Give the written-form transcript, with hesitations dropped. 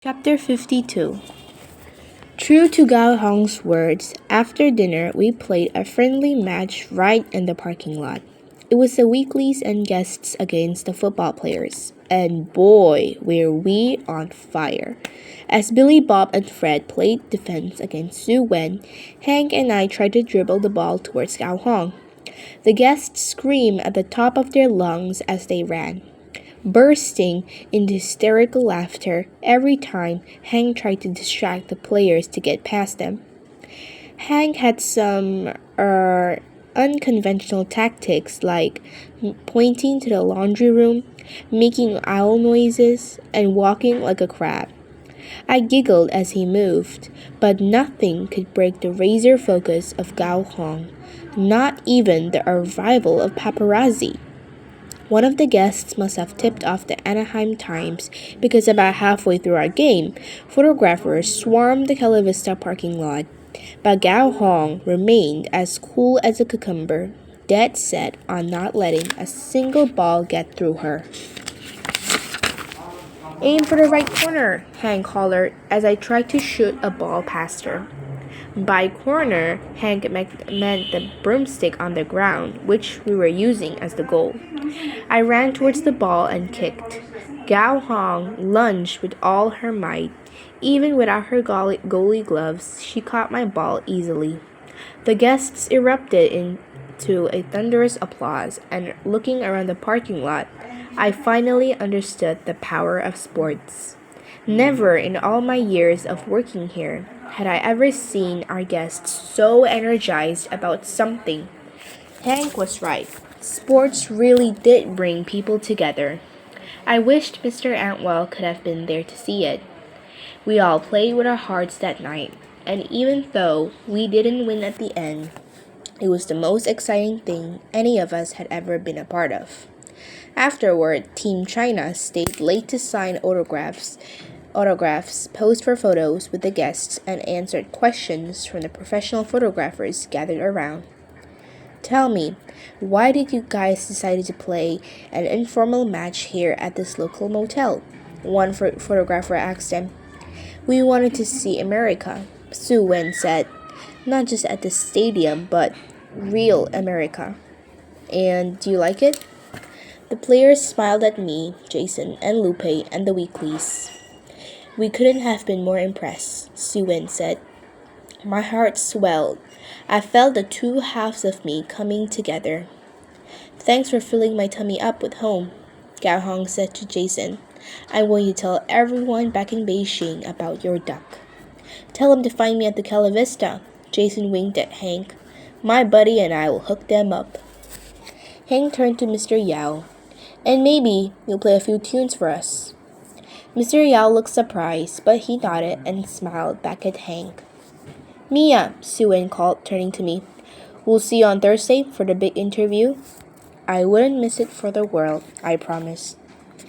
Chapter 52. True to Gao Hong's words, after dinner we played a friendly match right in the parking lot. It was the weeklies and guests against the football players, and boy, were we on fire. As Billy Bob and Fred played defense against Su Wen, Hank and I tried to dribble the ball towards Gao Hong. The guests screamed at the top of their lungs as they ran, bursting into hysterical laughter every time Hank tried to distract the players to get past them. Hank had some unconventional tactics like pointing to the laundry room, making owl noises, and walking like a crab. I giggled as he moved, but nothing could break the razor focus of Gao Hong, not even the arrival of paparazzi. One of the guests must have tipped off the Anaheim Times because about halfway through our game, photographers swarmed the Cala Vista parking lot. But Gao Hong remained as cool as a cucumber, dead set on not letting a single ball get through her. "Aim for the right corner," Hank hollered as I tried to shoot a ball past her. By corner, Hank meant the broomstick on the ground, which we were using as the goal. I ran towards the ball and kicked. Gao Hong lunged with all her might. Even without her goalie gloves, she caught my ball easily. The guests erupted into a thunderous applause, and looking around the parking lot, I finally understood the power of sports. Never in all my years of working here had I ever seen our guests so energized about something. Hank was right. Sports really did bring people together. I wished Mr. Antwell could have been there to see it. We all played with our hearts that night, and even though we didn't win at the end, it was the most exciting thing any of us had ever been a part of. Afterward, Team China stayed late to sign autographs, posed for photos with the guests, and answered questions from the professional photographers gathered around. "Tell me, why did you guys decide to play an informal match here at this local motel?" one photographer asked them. "We wanted to see America," Su Wen said. "Not just at the stadium, but real America." "And do you like it?" The players smiled at me, Jason, and Lupe, and the weeklies. "We couldn't have been more impressed," Su Wen said. My heart swelled. I felt the two halves of me coming together. "Thanks for filling my tummy up with home," Gao Hong said to Jason. "I'm going to tell everyone back in Beijing about your duck." "Tell them to find me at the Cala Vista," Jason winked at Hank. "My buddy and I will hook them up." Hank turned to Mr. Yao. "And maybe you'll play a few tunes for us." Mr. Yao looked surprised, but he nodded and smiled back at Hank. "Mia," Su Wen called, turning to me. "We'll see you on Thursday for the big interview." I wouldn't miss it for the world, I promised.